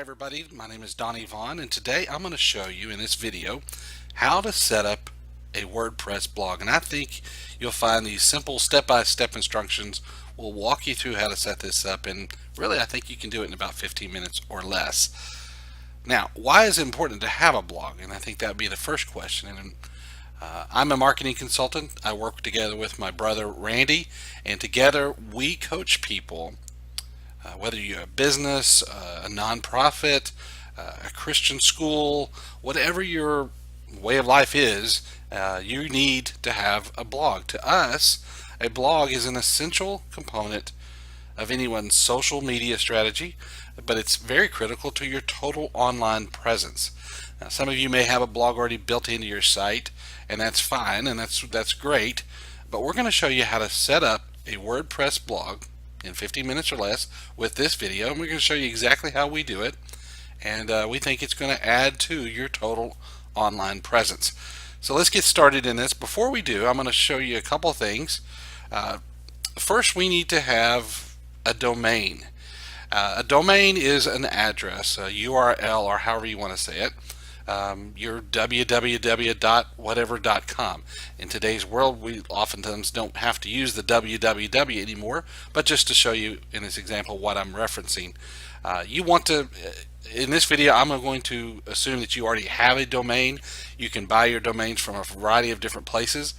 Hi everybody, my name is Donnie Vaughn, and today I'm going to show you in this video how to set up a WordPress blog. And I think you'll find these simple step-by-step instructions will walk you through how to set this up, and really I think you can do it in about 15 minutes or less. Now, why is it important to have a blog? And I think that would be the first question. And I'm a marketing consultant. I work together with my brother Randy, and together we coach people. Whether you're a business, a nonprofit, a Christian school, whatever your way of life is, you need to have a blog. To us, a blog is an essential component of anyone's social media strategy, but it's very critical to your total online presence. Now, some of you may have a blog already built into your site, and that's fine, and that's great, but we're going to show you how to set up a WordPress blog in 15 minutes or less with this video, and we're going to show you exactly how we do it, and we think it's going to add to your total online presence. So let's get started in this. Before we do, I'm going to show you a couple things. First, we need to have a domain. A domain is an address, a URL, or however you want to say it. Your www.whatever.com. In today's world, we oftentimes don't have to use the www anymore, but just to show you in this example what I'm referencing. You want to, in this video, I'm going to assume that you already have a domain. You can buy your domains from a variety of different places.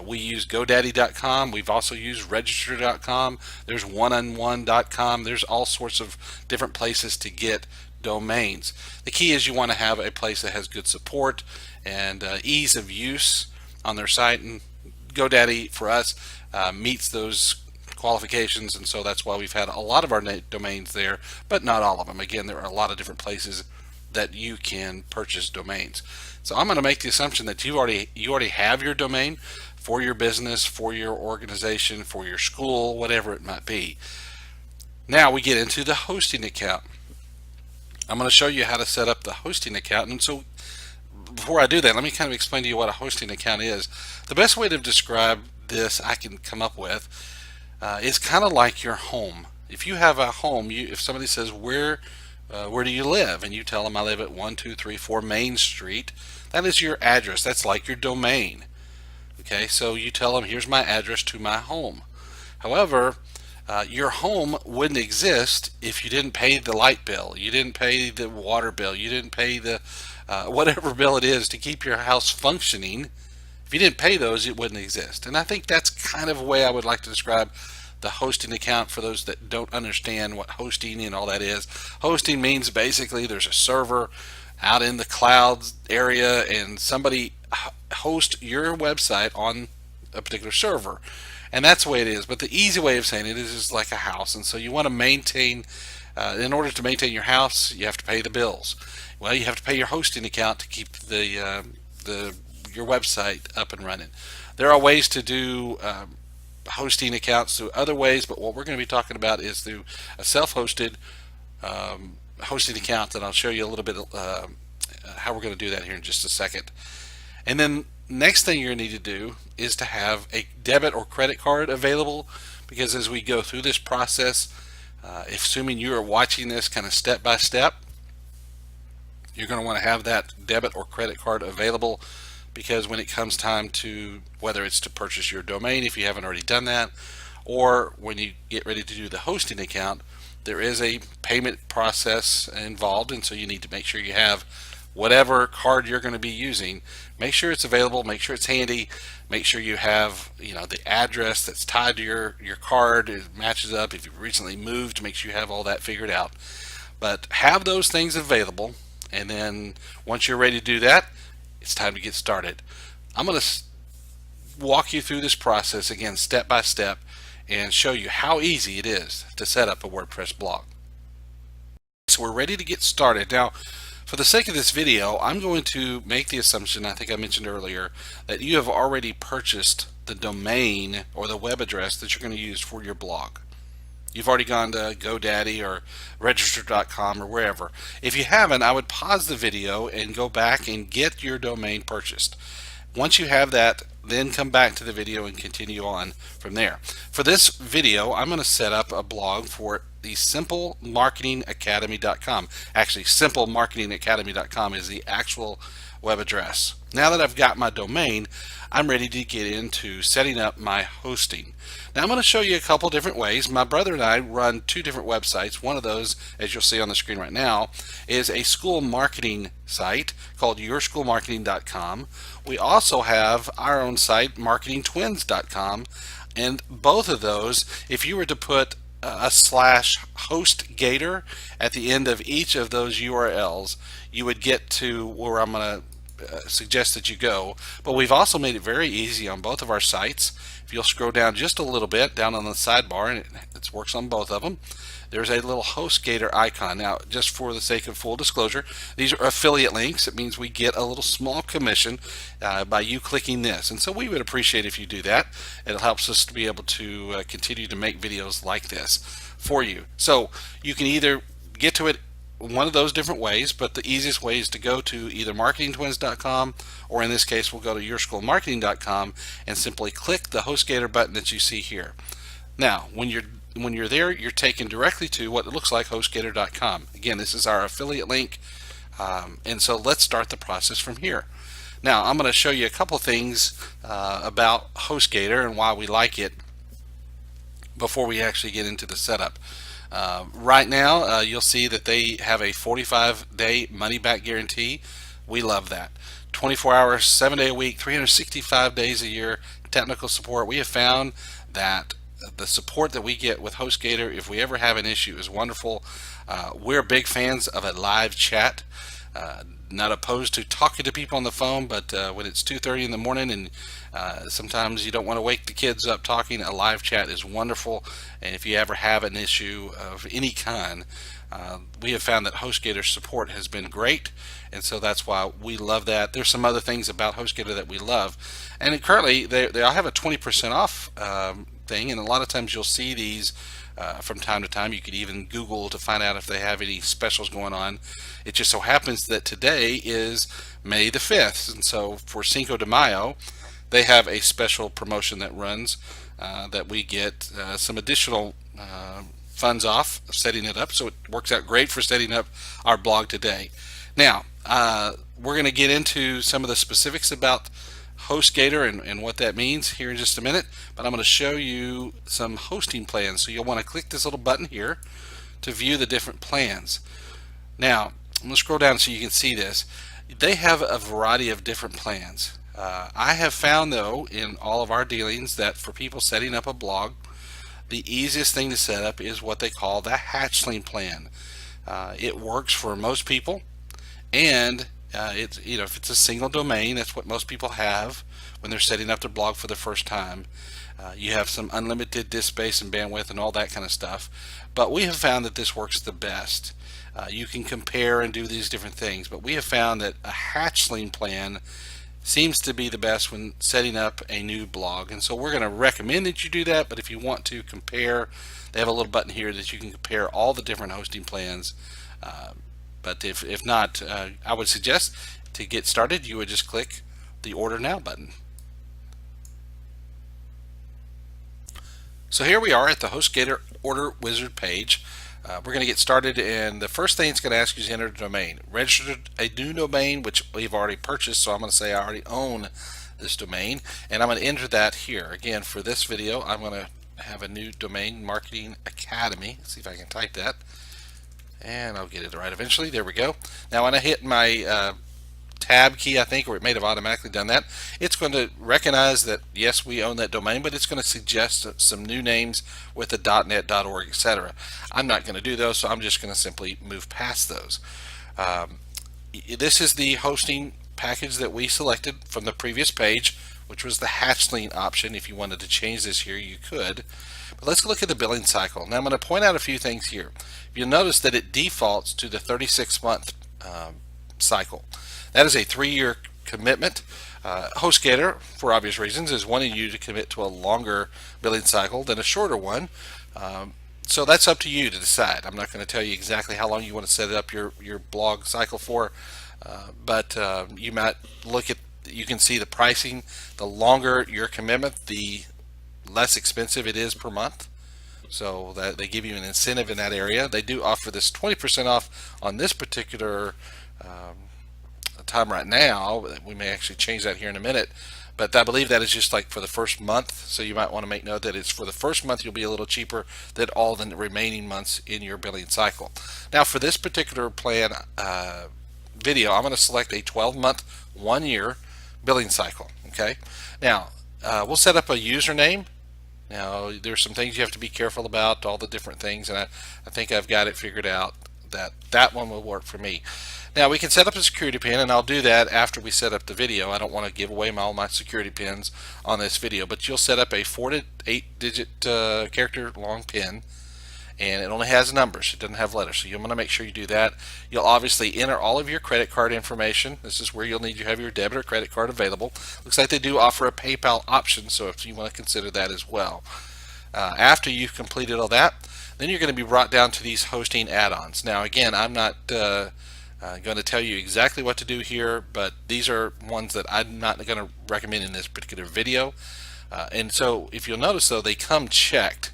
We use GoDaddy.com. We've also used Register.com. There's oneonone.com. There's all sorts of different places to get domains. The key is you want to have a place that has good support and ease of use on their site, and GoDaddy for us meets those qualifications, and so that's why we've had a lot of our domains there, but not all of them. Again, there are a lot of different places that you can purchase domains. So I'm going to make the assumption that you already have your domain for your business, for your organization, for your school, whatever it might be. Now we get into the hosting account. I'm going to show you how to set up the hosting account, and so before I do that, let me kind of explain to you what a hosting account is. The best way to describe this I can come up with is kind of like your home. If you have a home, if somebody says where do you live, and you tell them I live at 1234 Main Street, that is your address. That's like your domain. Okay, so you tell them here's my address to my home. However, your home wouldn't exist if you didn't pay the light bill, you didn't pay the water bill, you didn't pay the whatever bill it is to keep your house functioning. If you didn't pay those, it wouldn't exist. And I think that's kind of a way I would like to describe the hosting account for those that don't understand what hosting and all that is. Hosting means basically there's a server out in the clouds area, and somebody hosts your website on a particular server. And that's the way it is. But the easy way of saying it is just like a house. And so you want to maintain, in order to maintain your house, you have to pay the bills. Well, you have to pay your hosting account to keep your website up and running. There are ways to do hosting accounts through other ways, but what we're going to be talking about is through a self-hosted hosting account, and I'll show you a little bit how we're going to do that here in just a second. And then next thing you're going to need to do is to have a debit or credit card available, because as we go through this process, assuming you are watching this kind of step by step, you're going to want to have that debit or credit card available, because when it comes time to, whether it's to purchase your domain if you haven't already done that, or when you get ready to do the hosting account, there is a payment process involved, and so you need to make sure you have whatever card you're going to be using. Make sure it's available, make sure it's handy, make sure you have the address that's tied to your card, it matches up. If you've recently moved, make sure you have all that figured out. But have those things available, and then once you're ready to do that, it's time to get started. I'm going to walk you through this process again step by step and show you how easy it is to set up a WordPress blog. So we're ready to get started. Now, for the sake of this video, I'm going to make the assumption, I think I mentioned earlier, that you have already purchased the domain or the web address that you're going to use for your blog. You've already gone to GoDaddy or Register.com or wherever. If you haven't, I would pause the video and go back and get your domain purchased. Once you have that, then come back to the video and continue on from there. For this video, I'm going to set up a blog for the simplemarketingacademy.com. Actually, simplemarketingacademy.com is the actual web address. Now that I've got my domain, I'm ready to get into setting up my hosting. Now I'm going to show you a couple different ways. My brother and I run two different websites. One of those, as you'll see on the screen right now, is a school marketing site called yourschoolmarketing.com. We also have our own site, marketingtwins.com, and both of those, if you were to put a slash Hostgator at the end of each of those URLs, you would get to where I'm going to suggest that you go. But we've also made it very easy on both of our sites. If you'll scroll down just a little bit down on the sidebar, and it works on both of them, there's a little Hostgator icon. Now, just for the sake of full disclosure, these are affiliate links. It means we get a little small commission by you clicking this, and so we would appreciate if you do that. It helps us to be able to continue to make videos like this for you. So you can either get to it one of those different ways, but the easiest way is to go to either marketingtwins.com, or in this case we'll go to yourschoolmarketing.com and simply click the Hostgator button that you see here. Now when you're there, you're taken directly to what it looks like, hostgator.com. Again, this is our affiliate link, and so let's start the process from here. Now I'm going to show you a couple things about Hostgator and why we like it before we actually get into the setup. Right now, you'll see that they have a 45-day money-back guarantee. We love that. 24 hours, 7 days a week, 365 days a year, technical support. We have found that the support that we get with Hostgator, if we ever have an issue, is wonderful. We're big fans of a live chat. Not opposed to talking to people on the phone, but when it's 2:30 in the morning and sometimes you don't want to wake the kids up talking, a live chat is wonderful. And if you ever have an issue of any kind, we have found that Hostgator support has been great, and so that's why we love that. There's some other things about Hostgator that we love, and currently they have a 20% off thing, and a lot of times you'll see these from time to time. You could even Google to find out if they have any specials going on. It just so happens that today is May the 5th, and so for Cinco de Mayo they have a special promotion that runs that we get some additional funds off of setting it up, so it works out great for setting up our blog today. Now we're going to get into some of the specifics about Hostgator and what that means here in just a minute, but I'm going to show you some hosting plans. So you'll want to click this little button here to view the different plans. Now I'm going to scroll down so you can see this. They have a variety of different plans. I have found, though, in all of our dealings, that for people setting up a blog, the easiest thing to set up is what they call the hatchling plan. It works for most people, and it's, if it's a single domain, that's what most people have when they're setting up their blog for the first time. You have some unlimited disk space and bandwidth and all that kind of stuff, but we have found that this works the best. You can compare and do these different things, but we have found that a hatchling plan seems to be the best when setting up a new blog, and so we're going to recommend that you do that. But if you want to compare, they have a little button here that you can compare all the different hosting plans. But if not, I would suggest to get started you would just click the Order Now button. So here we are at the Hostgator Order Wizard page. We're going to get started, and the first thing it's going to ask you is enter a domain. Register a new domain, which we've already purchased, so I'm going to say I already own this domain, and I'm going to enter that here. Again, for this video, I'm going to have a new domain, Marketing Academy. Let's see if I can type that, and I'll get it right eventually. There we go. Now when I hit my tab key, I think, or it may have automatically done that, it's going to recognize that yes, we own that domain, but it's going to suggest some new names with the .net, .org, etc. I'm not going to do those, so I'm just going to simply move past those. This is the hosting package that we selected from the previous page, which was the hatchling option. If you wanted to change this here, you could. But let's look at the billing cycle. Now I'm going to point out a few things here. You'll notice that it defaults to the 36-month cycle. That is a 3-year commitment. Hostgator, for obvious reasons, is wanting you to commit to a longer billing cycle than a shorter one. So that's up to you to decide. I'm not going to tell you exactly how long you want to set up your blog cycle for, but you might look at, you can see the pricing. The longer your commitment, the less expensive it is per month. so that they give you an incentive in that area. They do offer this 20% off on this particular time right now. We may actually change that here in a minute, but I believe that is just like for the first month, so you might want to make note that it's for the first month. You'll be a little cheaper than all the remaining months in your billing cycle. Now for this particular plan video, I'm going to select a 12-month 1 year billing cycle. Okay, now we'll set up a username. Now there's some things you have to be careful about, all the different things, and I think I've got it figured out that one will work for me. Now we can set up a security pin, and I'll do that after we set up the video. I don't want to give away all my security pins on this video, but you'll set up a 4 to 8 digit character long pin, and it only has numbers. It doesn't have letters, so you want to make sure you do that. You'll obviously enter all of your credit card information. This is where you'll need to have your debit or credit card available. Looks like they do offer a PayPal option, so if you want to consider that as well. After you've completed all that, then you're going to be brought down to these hosting add-ons. Now again, I'm not going to tell you exactly what to do here, but these are ones that I'm not going to recommend in this particular video. And so if you'll notice though, they come checked.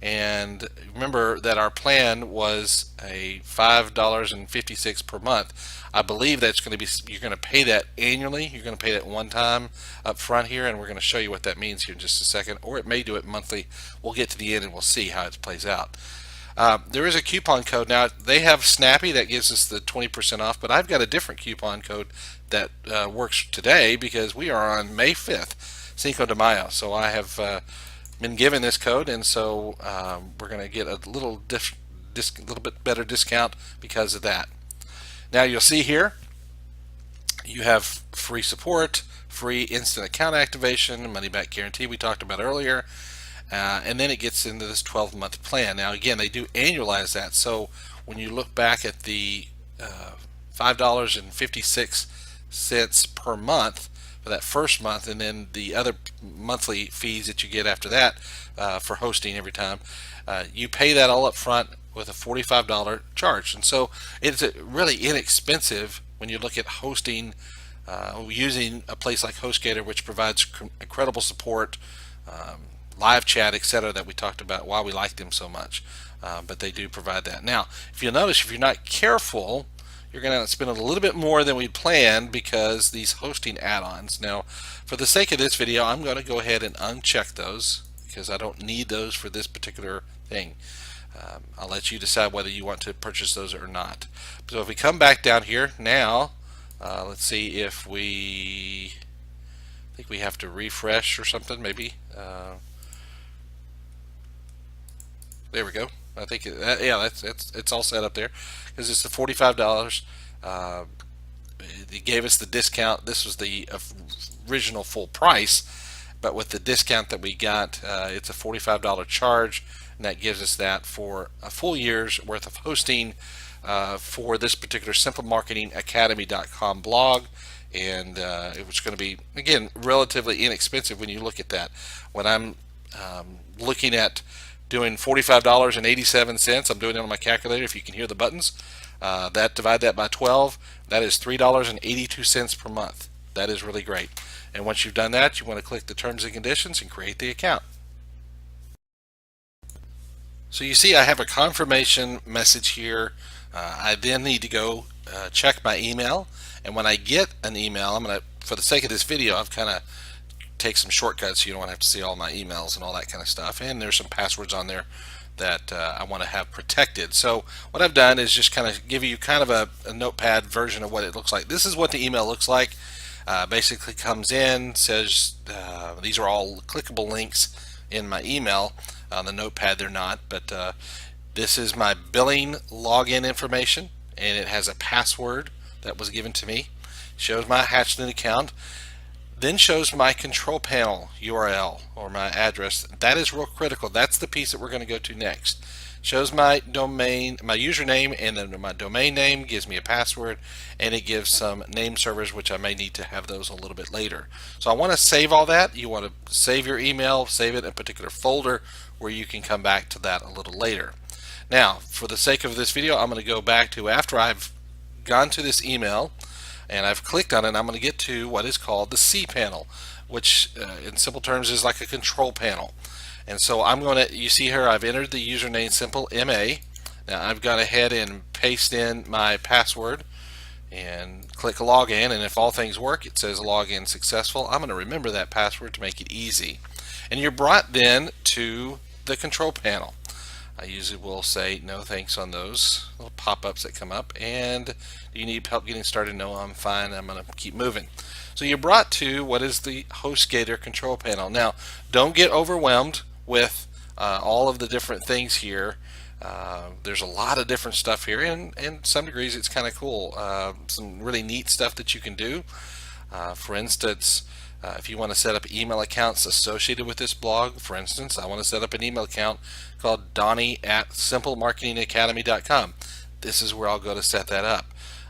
And remember that our plan was a $5.56 per month. I believe that's going to be, you're going to pay that annually. You're going to pay that one time up front here, and we're going to show you what that means here in just a second. Or it may do it monthly. We'll get to the end and we'll see how it plays out. There is a coupon code. Now they have Snappy that gives us the 20% off, but I've got a different coupon code that works today because we are on May 5th, Cinco de Mayo. So I have been given this code, and so we're going to get a little bit better discount because of that. Now you'll see here you have free support, free instant account activation, money back guarantee we talked about earlier, and then it gets into this 12-month plan. Now again, they do annualize that, so when you look back at the $5.56 per month for that first month, and then the other monthly fees that you get after that for hosting every time, you pay that all up front with a $45 charge. And so it's really inexpensive when you look at hosting using a place like Hostgator, which provides incredible support, live chat, etc., that we talked about why we like them so much. But they do provide that. Now if you'll notice, if you're not careful, you're going to spend a little bit more than we planned because these hosting add-ons. Now for the sake of this video, I'm going to go ahead and uncheck those because I don't need those for this particular thing. I'll let you decide whether you want to purchase those or not. So if we come back down here now, let's see if I think we have to refresh or something maybe. There we go. I think yeah, it's all set up there because it's the $45. They gave us the discount. This was the original full price, but with the discount that we got, it's a $45 charge, and that gives us that for a full year's worth of hosting for this particular simplemarketingacademy.com blog. And it was going to be, again, relatively inexpensive when you look at that. When I'm looking at doing $45.87, I'm doing it on my calculator if you can hear the buttons. Divide that by 12, that is $3.82 per month. That is really great. And once you've done that, you want to click the terms and conditions and create the account. So you see I have a confirmation message here. I then need to go check my email, and when I get an email, I'm going to, for the sake of this video, I've kind of take some shortcuts so you don't want to have to see all my emails and all that kind of stuff, and there's some passwords on there that I want to have protected. So what I've done is just kind of give you kind of a notepad version of what it looks like. This is what the email looks like. Basically comes in, says these are all clickable links in my email. On the notepad they're not, but this is my billing login information, and it has a password that was given to me. Shows my Hatchling account, then shows my control panel URL or my address. That is real critical. That's the piece that we're going to go to next. Shows my domain, my username, and then my domain name, gives me a password, and it gives some name servers, which I may need to have those a little bit later. So I want to save all that. You want to save your email, save it in a particular folder where you can come back to that a little later. Now, for the sake of this video, I'm going to go back to after I've gone to this email and I've clicked on it, I'm going to get to what is called the C panel, which in simple terms is like a control panel. And so I'm going to, you see here I've entered the username simple MA. Now I've gone ahead and paste in my password and click login, and if all things work, it says login successful. I'm going to remember that password to make it easy. And you're brought then to the control panel. I usually will say no thanks on those little pop-ups that come up. And do you need help getting started? No, I'm fine. I'm going to keep moving. So you're brought to what is the Hostgator control panel. Now, don't get overwhelmed with all of the different things here. There's a lot of different stuff here, and in some degrees it's kind of cool. Some really neat stuff that you can do. For instance, if you want to set up email accounts associated with this blog, for instance, I want to set up an email account called Donnie@simplemarketingacademy.com. This is where I'll go to set that up.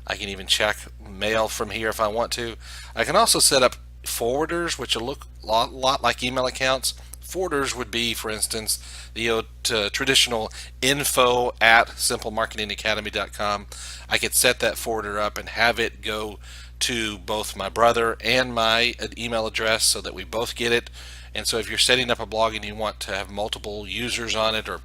I can even check mail from here if I want to. I can also set up forwarders, which will look a lot like email accounts. Forwarders would be, for instance, the traditional info@simplemarketingacademy.com. I could set that forwarder up and have it go to both my brother and my email address so that we both get it. And so if you're setting up a blog and you want to have multiple users on it or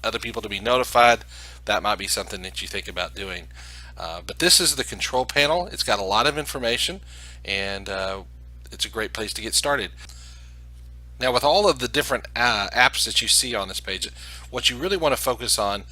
other people to be notified, that might be something that you think about doing. But this is the control panel. It's got a lot of information, and it's a great place to get started. Now, with all of the different apps that you see on this page, what you really want to focus on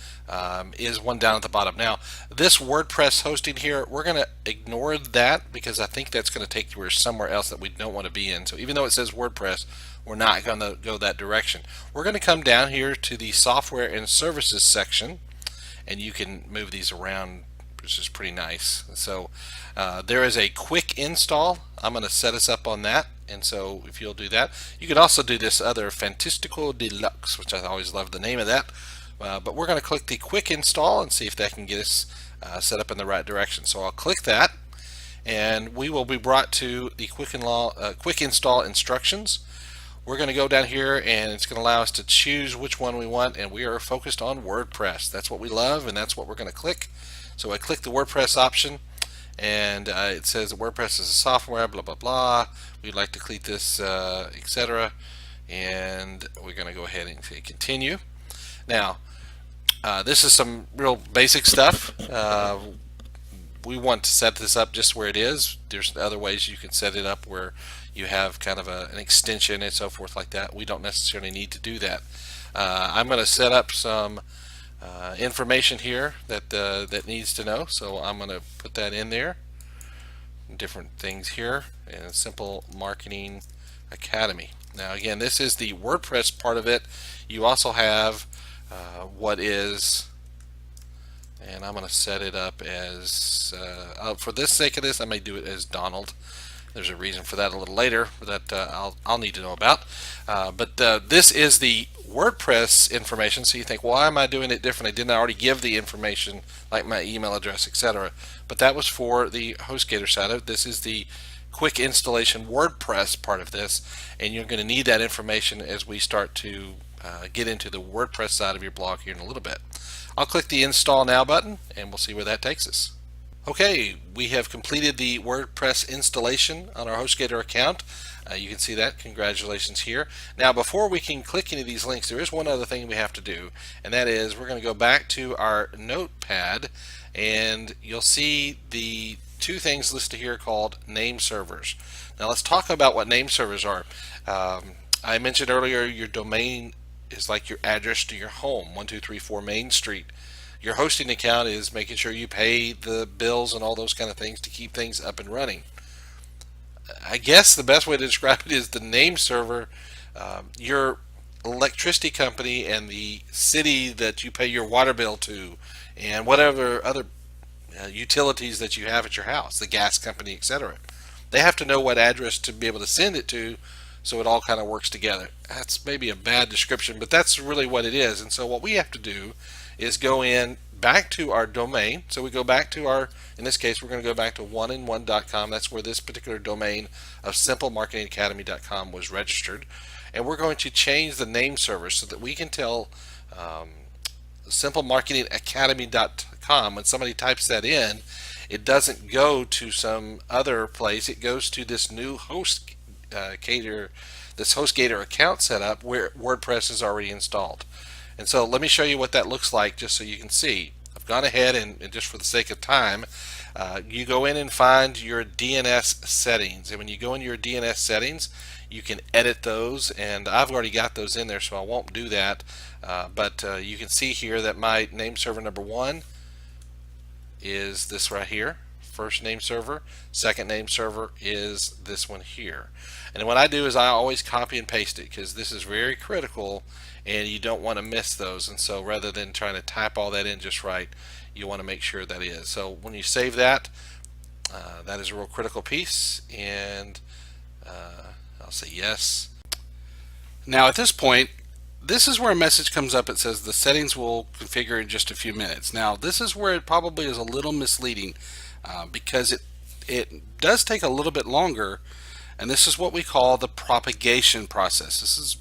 is one down at the bottom. Now, this WordPress hosting here, we're going to ignore that because I think that's going to take you somewhere else that we don't want to be in. So even though it says WordPress, we're not going to go that direction. We're going to come down here to the software and services section, and you can move these around, which is pretty nice. So there is a quick install. I'm going to set us up on that. And so if you'll do that, you can also do this other Fantastico Deluxe, which I always love the name of that. But we're going to click the quick install and see if that can get us set up in the right direction. So I'll click that, and we will be brought to the quick install instructions. We're going to go down here, and it's going to allow us to choose which one we want, and we are focused on WordPress. That's what we love, and that's what we're going to click. So I click the WordPress option, and it says that WordPress is a software, blah blah blah. We'd like to click this, etc. And we're going to go ahead and say continue. Now, this is some real basic stuff. We want to set this up just where it is. There's other ways you can set it up where you have kind of an extension and so forth like that. We don't necessarily need to do that. I'm going to set up some information here that needs to know, so I'm going to put that in there. Different things here, and Simple Marketing Academy. Now again, this is the WordPress part of it. You also have what is, and I'm going to set it up as for the sake of this I may do it as Donald. There's a reason for that a little later that I'll need to know about. But this is the WordPress information. So you think, why am I doing it differently? Didn't I already give the information like my email address, etc.? But that was for the Hostgator side of it. This is the quick installation WordPress part of this, and you're going to need that information as we start to get into the WordPress side of your blog here in a little bit. I'll click the Install Now button, and we'll see where that takes us. Okay, we have completed the WordPress installation on our Hostgator account. You can see that. Congratulations here. Now, before we can click any of these links, there is one other thing we have to do, and that is we're going to go back to our notepad, and you'll see the two things listed here called name servers. Now, let's talk about what name servers are. I mentioned earlier your domain is like your address to your home, 1234 Main Street. Your hosting account is making sure you pay the bills and all those kind of things to keep things up and running. I guess the best way to describe it is the name server. Your electricity company and the city that you pay your water bill to, and whatever other utilities that you have at your house, the gas company, etc. They have to know what address to be able to send it to, so it all kind of works together. That's maybe a bad description, but that's really what it is. And so what we have to do is go in back to our domain. So we go back to our, in this case, we're going to go back to oneandone.com. That's where this particular domain of simplemarketingacademy.com was registered. And we're going to change the name server so that we can tell simplemarketingacademy.com, when somebody types that in, it doesn't go to some other place. It goes to this new Hostgator account set up where WordPress is already installed. And so let me show you what that looks like just so you can see. I've gone ahead and just for the sake of time, you go in and find your DNS settings. And when you go into your DNS settings, you can edit those. And I've already got those in there, so I won't do that. But you can see here that my name server number 1 is this right here. First name server. Second name server is this one here. And what I do is I always copy and paste it because this is very critical and you don't want to miss those. And so rather than trying to type all that in just right, you want to make sure that is. So when you save that, that is a real critical piece, and I'll say yes. Now at this point, this is where a message comes up. It says the settings will configure in just a few minutes. Now this is where it probably is a little misleading because it does take a little bit longer, and this is what we call the propagation process. This is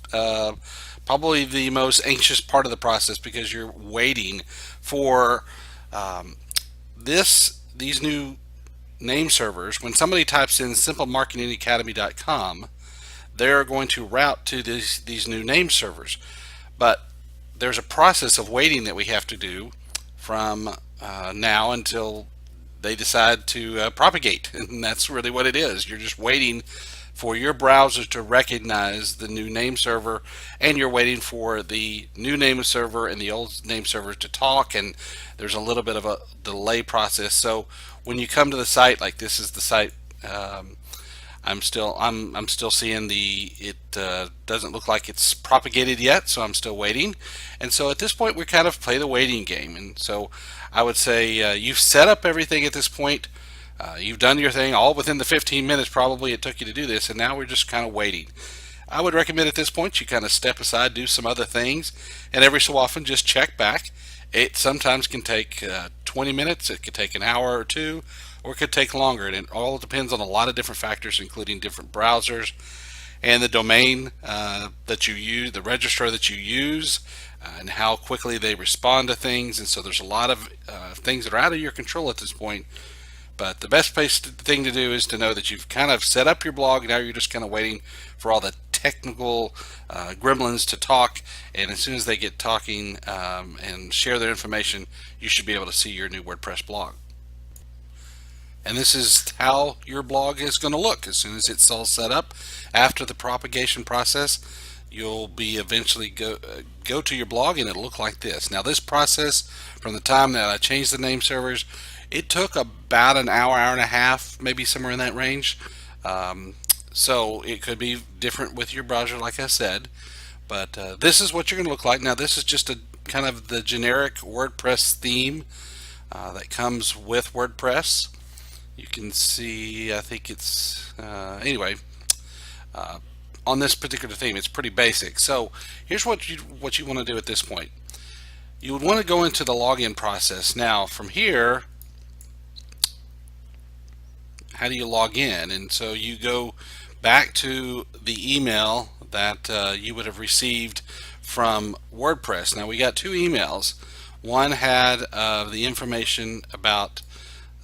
probably the most anxious part of the process because you're waiting for these new name servers. When somebody types in simplemarketingacademy.com, they're going to route to these new name servers. But there's a process of waiting that we have to do from now until they decide to propagate, and that's really what it is. You're just waiting for your browser to recognize the new name server, and you're waiting for the new name server and the old name server to talk, and there's a little bit of a delay process. So when you come to the site, like this is the site, I'm still seeing it doesn't look like it's propagated yet, so I'm still waiting. And so at this point we kind of play the waiting game. And so I would say you've set up everything at this point. You've done your thing all within the 15 minutes probably it took you to do this, and now we're just kind of waiting. I would recommend at this point you kind of step aside, do some other things, and every so often just check back. It sometimes can take 20 minutes, it could take an hour or two, or it could take longer, and it all depends on a lot of different factors, including different browsers and the domain that you use, the registrar that you use, and how quickly they respond to things. And so there's a lot of things that are out of your control at this point. But the best thing to do is to know that you've kind of set up your blog. Now you're just kind of waiting for all the technical gremlins to talk, and as soon as they get talking and share their information, you should be able to see your new WordPress blog. And this is how your blog is going to look as soon as it's all set up. After the propagation process, you'll be eventually go to your blog, and it'll look like this. Now this process, from the time that I changed the name servers, it took about an hour, hour and a half, maybe somewhere in that range. So it could be different with your browser, like I said. But this is what you're going to look like. Now this is just a kind of the generic WordPress theme that comes with WordPress. You can see, I think it's, anyway, on this particular theme, it's pretty basic. So here's what you want to do at this point. You would want to go into the login process. Now from here, how do you log in? And so you go back to the email that you would have received from WordPress. Now we got two emails. One had the information about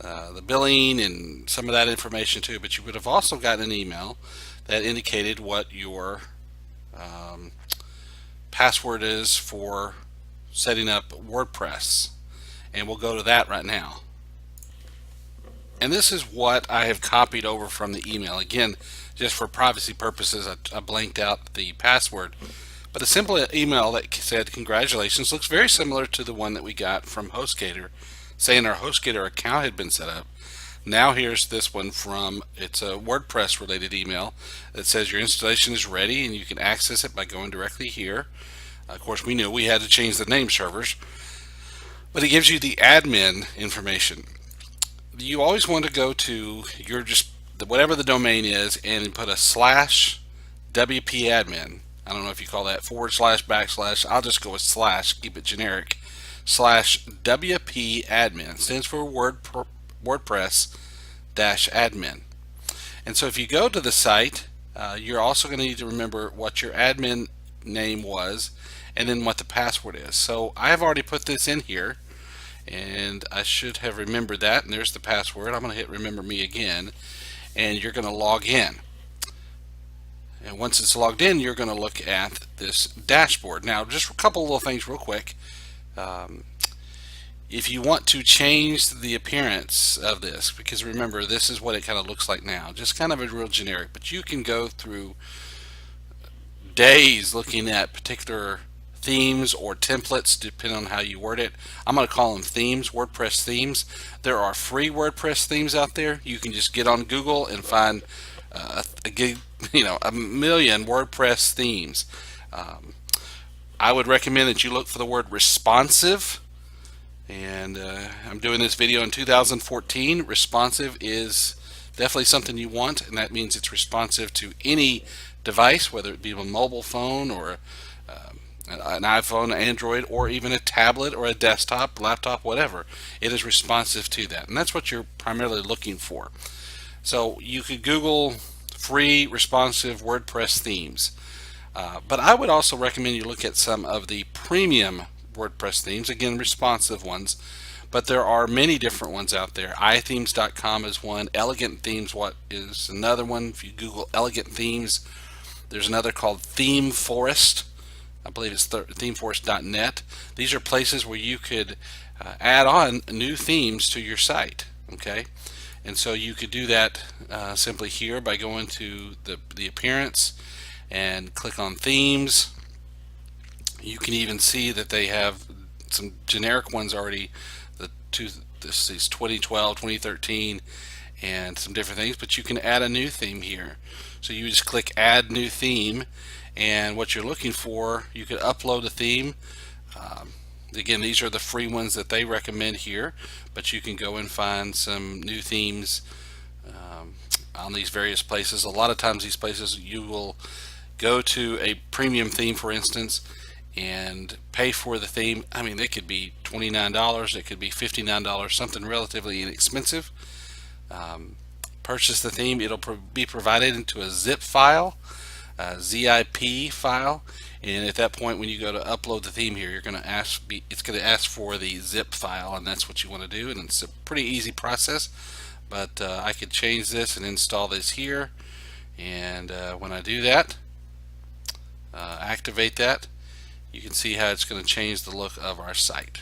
the billing and some of that information too, but you would have also gotten an email that indicated what your password is for setting up WordPress, and we'll go to that right now. And this is what I have copied over from the email. Again, just for privacy purposes, I blanked out the password, but a simple email that said congratulations looks very similar to the one that we got from Hostgator, saying our Hostgator account had been set up. Now here's this one from, it's a WordPress related email that says your installation is ready and you can access it by going directly here. Of course we knew we had to change the name servers, but it gives you the admin information. You always want to go to your whatever the domain is and put a /WP admin. I don't know if you call that / //. I'll just go with /, keep it generic. /WP admin stands for WordPress -admin. And so if you go to the site, you're also going to need to remember what your admin name was and then what the password is. So I have already put this in here, and I should have remembered that, and there's the password. I'm going to hit remember me again, and you're going to log in. And once it's logged in, you're going to look at this dashboard. Now, just a couple little things real quick. Um, if you want to change the appearance of this, because remember, this is what it kind of looks like now, just kind of a real generic, but you can go through days looking at particular themes or templates depending on how you word it. I'm going to call them themes, WordPress themes. There are free WordPress themes out there. You can just get on Google and find a million WordPress themes. I would recommend that you look for the word responsive. And I'm doing this video in 2014. Responsive is definitely something you want, and that means it's responsive to any device, whether it be a mobile phone or an iPhone, Android, or even a tablet or a desktop, laptop, whatever. It is responsive to that, and that's what you're primarily looking for. So you could Google free responsive WordPress themes, but I would also recommend you look at some of the premium WordPress themes, again responsive ones, but there are many different ones out there. iThemes.com is one. Elegant Themes is another one. If you Google Elegant Themes, there's another called Theme Forest. I believe it's themeforest.net. These are places where you could add on new themes to your site. Okay, and so you could do that simply here by going to the appearance and click on themes. You can even see that they have some generic ones already, these 2012, 2013, and some different things, but you can add a new theme here. So you just click add new theme, and what you're looking for, you could upload a theme. Again, these are the free ones that they recommend here, but you can go and find some new themes on these various places. A lot of times these places you will go to a premium theme, for instance, and pay for the theme. I mean, they could be $29, it could be $59, something relatively inexpensive. Purchase the theme. It'll be provided into a zip file, a ZIP file, and at that point when you go to upload the theme here, it's going to ask for the zip file, and that's what you want to do, and it's a pretty easy process. But I could change this and install this here, and when I do that, activate that, you can see how it's going to change the look of our site.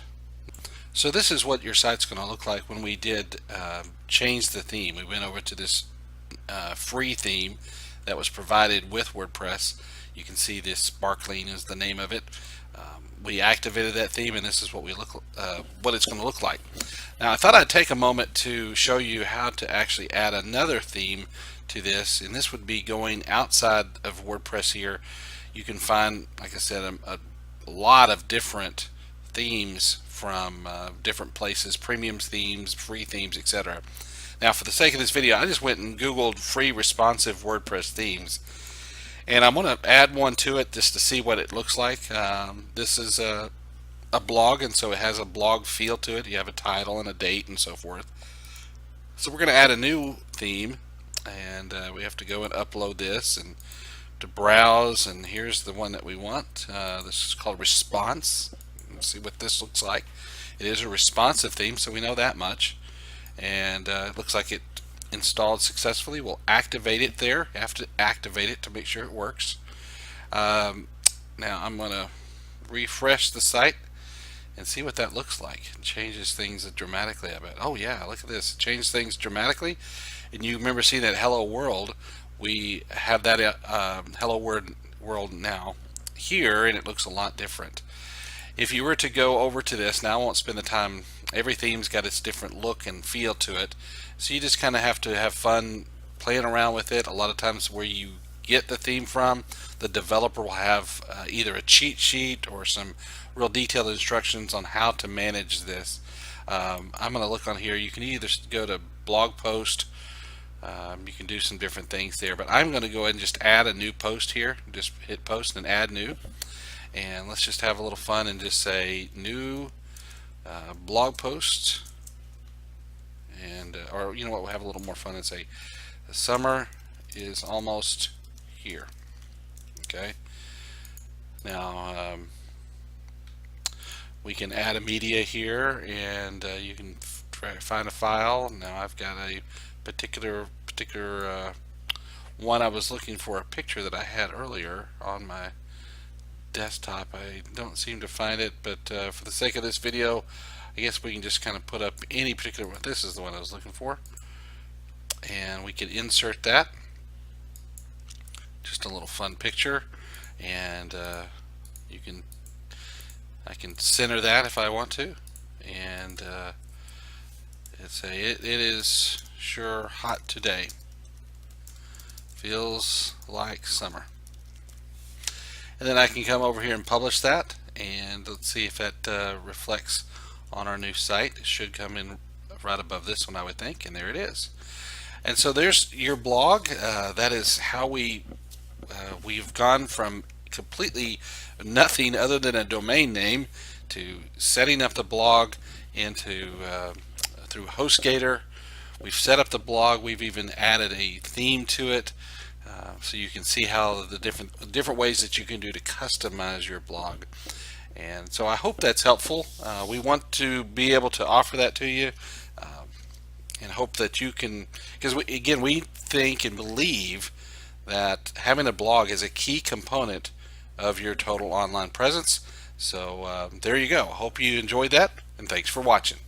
So this is what your site's going to look like when we did change the theme. We went over to this free theme that was provided with WordPress. You can see this sparkling is the name of it. We activated that theme, and this is what what it's going to look like. Now I thought I'd take a moment to show you how to actually add another theme to this, and this would be going outside of WordPress here. You can find, like I said, a lot of different themes from different places, premium themes, free themes, etc. Now for the sake of this video, I just went and Googled free responsive WordPress themes, and I'm going to add one to it just to see what it looks like. This is a blog, and so it has a blog feel to it. You have a title and a date and so forth. So we're going to add a new theme, and we have to go and upload this and to browse, and here's the one that we want. This is called Response. Let's see what this looks like. It is a responsive theme, so we know that much, and it looks like it installed successfully. We'll activate it there. You have to activate it to make sure it works. Now I'm going to refresh the site and see what that looks like. It changes things dramatically, I bet. Oh yeah, look at this. It changed things dramatically. And you remember seeing that hello world. We have that hello world now here, and it looks a lot different. If you were to go over to this, now I won't spend the time, every theme's got its different look and feel to it, so you just kind of have to have fun playing around with it. A lot of times where you get the theme from, the developer will have either a cheat sheet or some real detailed instructions on how to manage this. I'm going to look on here. You can either go to blog post, you can do some different things there, but I'm going to go ahead and just add a new post here. Just hit post and add new, and let's just have a little fun and just say new blog post, and or you know what, we'll have a little more fun and say the summer is almost here. Okay, now we can add a media here, and you can try to find a file. Now I've got a particular one, I was looking for a picture that I had earlier on my desktop. I don't seem to find it, but for the sake of this video, I guess we can just kind of put up any particular one. This is the one I was looking for, and we can insert that. Just a little fun picture, and I can center that if I want to, and it is sure hot today. Feels like summer. And then I can come over here and publish that, and let's see if that reflects on our new site. It should come in right above this one, I would think, and there it is. And so there's your blog. That is how we've gone from completely nothing other than a domain name to setting up the blog into through Hostgator. We've set up the blog. We've even added a theme to it, so you can see how the different ways that you can do to customize your blog. And so I hope that's helpful. We want to be able to offer that to you, and hope that you can, because we think and believe that having a blog is a key component of your total online presence. So there you go. Hope you enjoyed that, and thanks for watching.